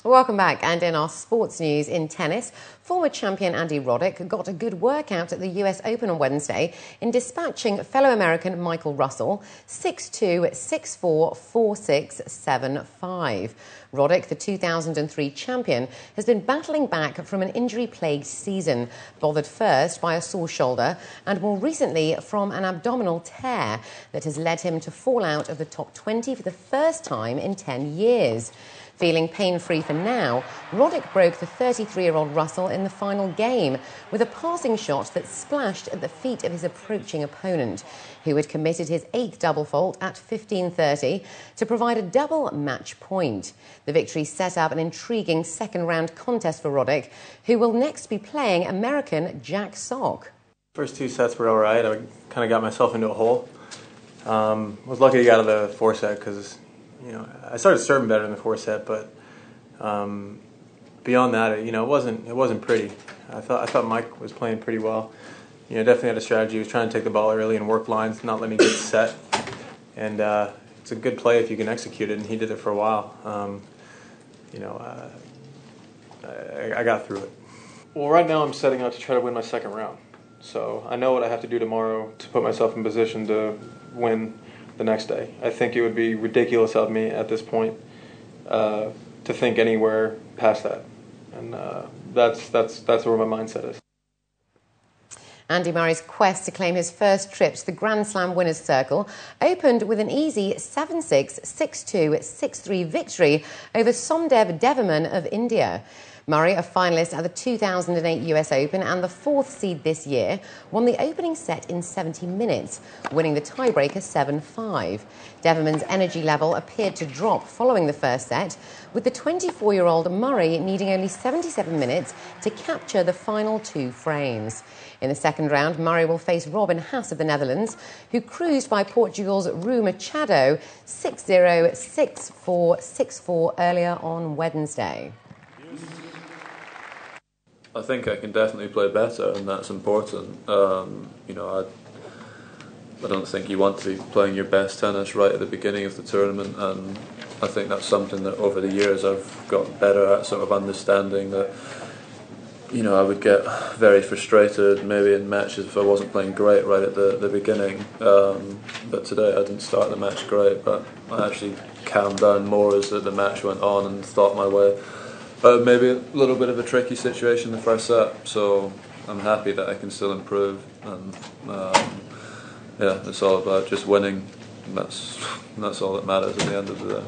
Welcome back. And in our sports news, in tennis, former champion Andy Roddick got a good workout at the US Open on Wednesday in dispatching fellow American Michael Russell 6-2, 6-4, 4-6, 7-5. Roddick, the 2003 champion, has been battling back from an injury-plagued season, bothered first by a sore shoulder and more recently from an abdominal tear that has led him to fall out of the top 20 for the first time in 10 years. Feeling pain-free for now, Roddick broke the 33-year-old Russell in the final game with a passing shot that splashed at the feet of his approaching opponent, who had committed his 8th double fault at 15:30 to provide a double match point. The victory set up an intriguing second-round contest for Roddick, who will next be playing American Jack Sock. First two sets were all right. I kind of got myself into a hole. Was lucky to get out of the 4-set because I started serving better in the 4-set, but beyond that, it wasn't pretty. I thought Mike was playing pretty well. Definitely had a strategy. He was trying to take the ball early and work lines, not let me get set. And it's a good play if you can execute it, and he did it for a while. I got through it. Well, right now I'm setting out to try to win my second round. So I know what I have to do tomorrow to put myself in position to win the next day. I think it would be ridiculous of me at this point to think anywhere past that, and that's where my mindset is. Andy Murray's quest to claim his first trip to the Grand Slam winners' circle opened with an easy 7-6, 6-2, 6-3 victory over Somdev Devaman of India. Murray, a finalist at the 2008 US Open and the 4th seed this year, won the opening set in 70 minutes, winning the tiebreaker 7-5. Devaman's energy level appeared to drop following the first set, with the 24-year-old Murray needing only 77 minutes to capture the final 2 frames. In the second round, Murray will face Robin Haase of the Netherlands, who cruised by Portugal's Rui Machado 6-0, 6-4, 6-4 earlier on Wednesday. I think I can definitely play better, and that's important. I don't think you want to be playing your best tennis right at the beginning of the tournament, and I think that's something that over the years I've gotten better at, sort of understanding that I would get very frustrated maybe in matches if I wasn't playing great right at the beginning. But today I didn't start the match great, but I actually calmed down more as the match went on and thought my way. Maybe a little bit of a tricky situation the first set, so I'm happy that I can still improve, and it's all about just winning. And that's all that matters at the end of the day.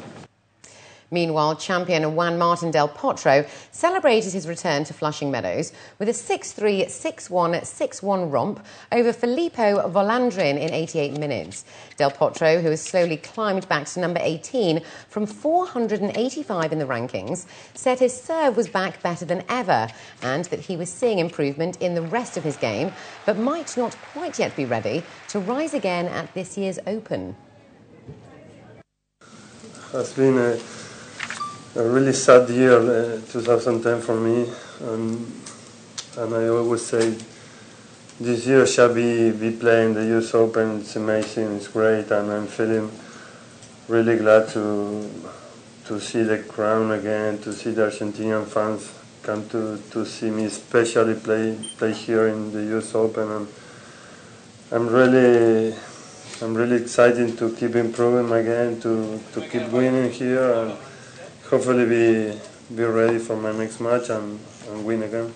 Meanwhile, champion Juan Martín del Potro celebrated his return to Flushing Meadows with a 6-3, 6-1, 6-1 romp over Filippo Volandrin in 88 minutes. Del Potro, who has slowly climbed back to number 18 from 485 in the rankings, said his serve was back better than ever and that he was seeing improvement in the rest of his game, but might not quite yet be ready to rise again at this year's Open. It's been a really sad year, 2010 for me, and I always say this year shall be playing the US Open. It's amazing, it's great, and I'm feeling really glad to see the crown again, to see the Argentinian fans come to see me, especially play here in the US Open, and I'm really excited to keep improving again, to keep winning here, and hopefully be ready for my next match and win again.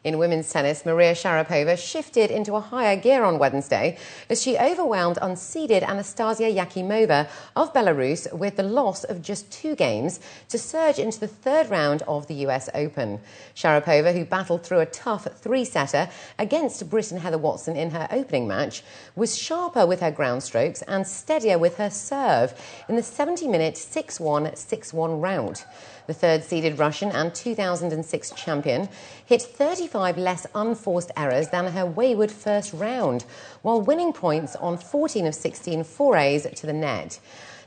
In women's tennis, Maria Sharapova shifted into a higher gear on Wednesday as she overwhelmed unseeded Anastasia Yakimova of Belarus with the loss of just 2 games to surge into the 3rd round of the US Open. Sharapova, who battled through a tough 3-setter against Brit and Heather Watson in her opening match, was sharper with her ground strokes and steadier with her serve in the 70-minute 6-1, 6-1 rout. The 3rd-seeded Russian and 2006 champion hit 35 less unforced errors than her wayward first round, while winning points on 14 of 16 forays to the net.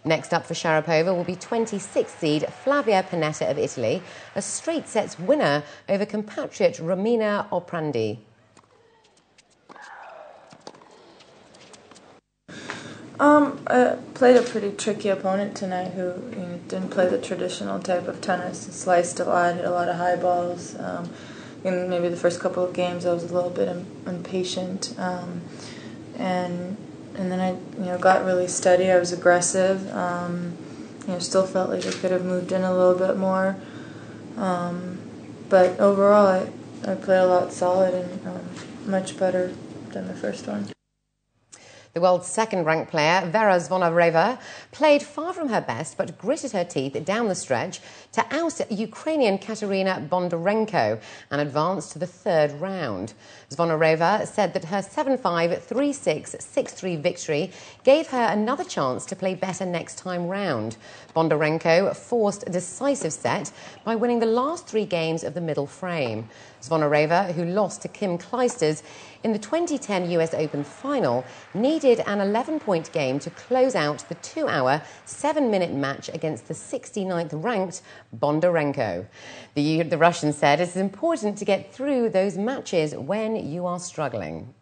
Next up for Sharapova will be 26th seed Flavia Pennetta of Italy, a straight sets winner over compatriot Romina Oprandi. played a pretty tricky opponent tonight who didn't play the traditional type of tennis. Sliced a lot, hit a lot of high balls. In maybe the first couple of games, I was a little bit impatient, and then I got really steady. I was aggressive. Still felt like I could have moved in a little bit more, but overall, I played a lot solid and much better than the first one. The world's second-ranked player, Vera Zvonareva, played far from her best but gritted her teeth down the stretch to oust Ukrainian Katerina Bondarenko and advance to the third round. Zvonareva said that her 7-5, 3-6, 6-3 victory gave her another chance to play better next time round. Bondarenko forced a decisive set by winning the last 3 games of the middle frame. Zvonareva, who lost to Kim Clijsters in the 2010 US Open final, needed an 11-point game to close out the 2-hour, 7-minute match against the 69th-ranked Bondarenko. The Russian said it is important to get through those matches when you are struggling.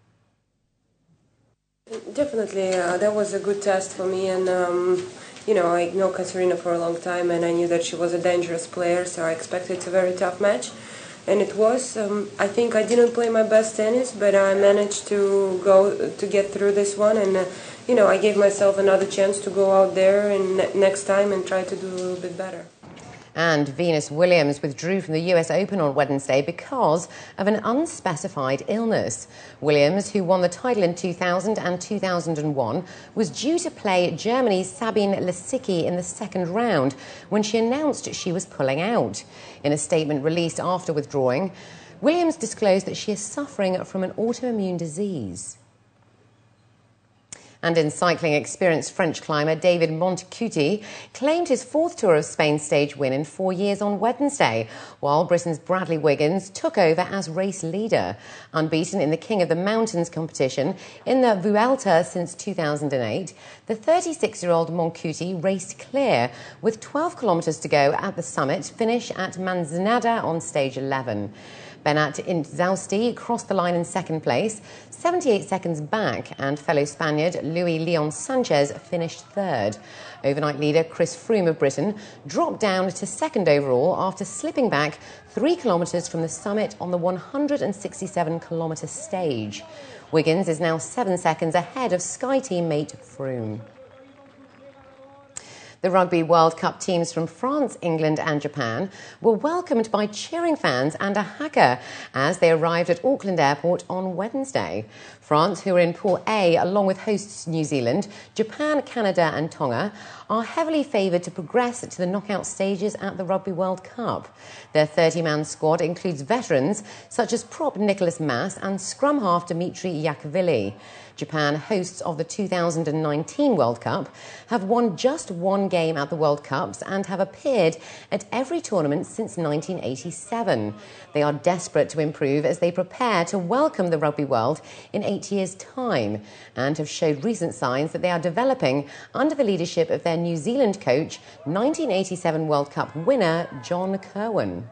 Definitely, that was a good test for me, and I know Katerina for a long time, and I knew that she was a dangerous player, so I expected a very tough match. And it was. I think I didn't play my best tennis, but I managed to get through this one, and I gave myself another chance to go out there and next time and try to do a little bit better. And Venus Williams withdrew from the US Open on Wednesday because of an unspecified illness. Williams, who won the title in 2000 and 2001, was due to play Germany's Sabine Lisicki in the second round when she announced she was pulling out. In a statement released after withdrawing, Williams disclosed that she is suffering from an autoimmune disease. And in cycling, experienced French climber David Montecuti claimed his 4th Tour of Spain stage win in 4 years on Wednesday, while Britain's Bradley Wiggins took over as race leader. Unbeaten in the King of the Mountains competition in the Vuelta since 2008, the 36-year-old Montecuti raced clear with 12 kilometres to go at the summit, finish at Manzanada on stage 11. Benat Inzausti crossed the line in second place, 78 seconds back, and fellow Spaniard Luis Leon Sanchez finished third. Overnight leader Chris Froome of Britain dropped down to second overall after slipping back 3 kilometres from the summit on the 167-kilometre stage. Wiggins is now 7 seconds ahead of Sky teammate Froome. The Rugby World Cup teams from France, England and Japan were welcomed by cheering fans and a haka as they arrived at Auckland Airport on Wednesday. France, who are in Pool A along with hosts New Zealand, Japan, Canada and Tonga, are heavily favoured to progress to the knockout stages at the Rugby World Cup. Their 30-man squad includes veterans such as prop Nicholas Mass and scrum half Dimitri Yakovili. Japan, hosts of the 2019 World Cup, have won just 1 game at the World Cups and have appeared at every tournament since 1987. They are desperate to improve as they prepare to welcome the rugby world in 8 years' time and have showed recent signs that they are developing under the leadership of their New Zealand coach, 1987 World Cup winner John Kirwan.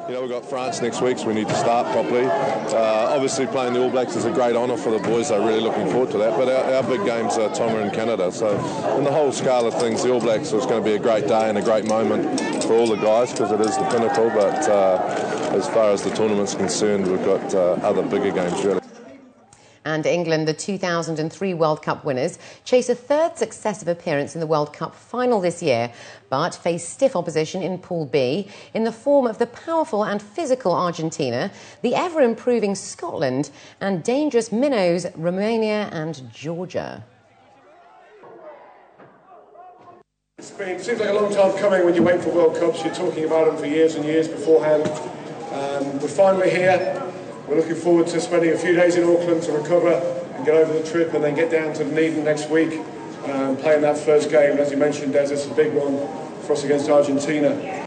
We've got France next week, so we need to start properly. Obviously, playing the All Blacks is a great honour for the boys. They're really looking forward to that. But our big games are Tonga and Canada. So, in the whole scale of things, the All Blacks is going to be a great day and a great moment for all the guys because it is the pinnacle. But as far as the tournament's concerned, we've got other bigger games, really. And England, the 2003 World Cup winners, chase a third successive appearance in the World Cup final this year, but face stiff opposition in Pool B in the form of the powerful and physical Argentina, the ever-improving Scotland, and dangerous minnows Romania and Georgia. It seems like a long time coming when you wait for World Cups. You're talking about them for years and years beforehand. We're finally here. We're looking forward to spending a few days in Auckland to recover and get over the trip and then get down to Dunedin next week, playing that first game. As you mentioned, Des, it's a big one for us against Argentina.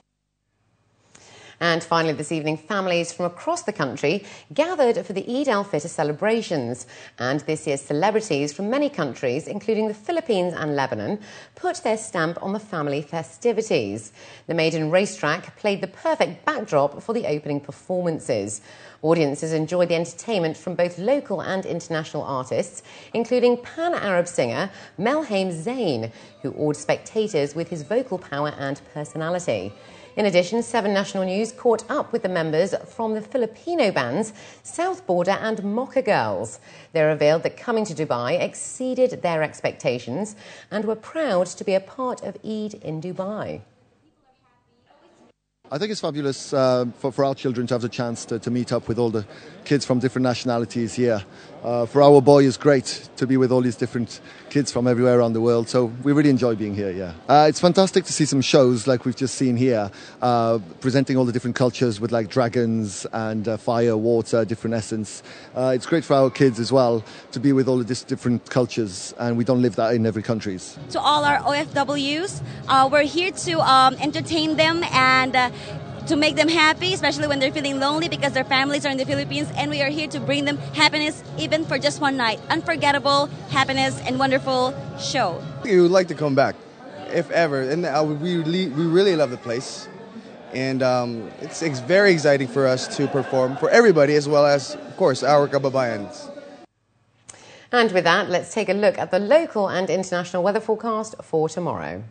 And finally this evening, families from across the country gathered for the Eid al-Fitr celebrations. And this year's celebrities from many countries, including the Philippines and Lebanon, put their stamp on the family festivities. The maiden racetrack played the perfect backdrop for the opening performances. Audiences enjoyed the entertainment from both local and international artists, including Pan-Arab singer Melhaim Zain, who awed spectators with his vocal power and personality. In addition, 7 National News caught up with the members from the Filipino bands South Border and Mocha Girls. They revealed that coming to Dubai exceeded their expectations and were proud to be a part of Eid in Dubai. I think it's fabulous for our children to have the chance to meet up with all the kids from different nationalities here. For our boy, it's great to be with all these different kids from everywhere around the world, so we really enjoy being here, yeah. It's fantastic to see some shows like we've just seen here, presenting all the different cultures with like dragons and fire, water, different essence. It's great for our kids as well to be with all of these different cultures, and we don't live that in every country. To all our OFWs, we're here to entertain them and to make them happy, especially when they're feeling lonely because their families are in the Philippines, and we are here to bring them happiness even for just one night. Unforgettable happiness and wonderful show. We would like to come back, if ever, and we really love the place, and it's very exciting for us to perform for everybody as well as, of course, our kababayans. And with that, let's take a look at the local and international weather forecast for tomorrow.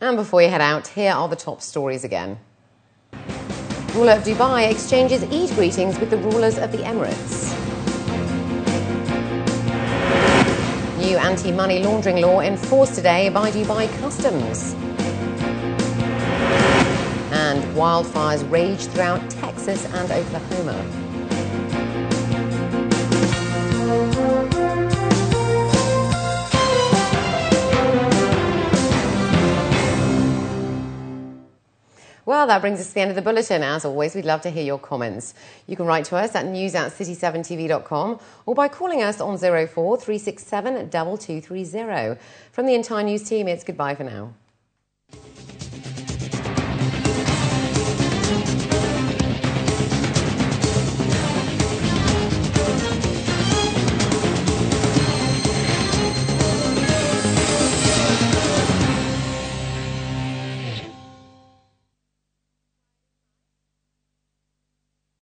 And before you head out, here are the top stories again. Ruler of Dubai exchanges Eid greetings with the rulers of the Emirates. New anti-money laundering law enforced today by Dubai Customs. And wildfires rage throughout Texas and Oklahoma. Well, that brings us to the end of the bulletin. As always, we'd love to hear your comments. You can write to us at news@city7tv.com or by calling us on 04 367 2230. From the entire news team, it's goodbye for now.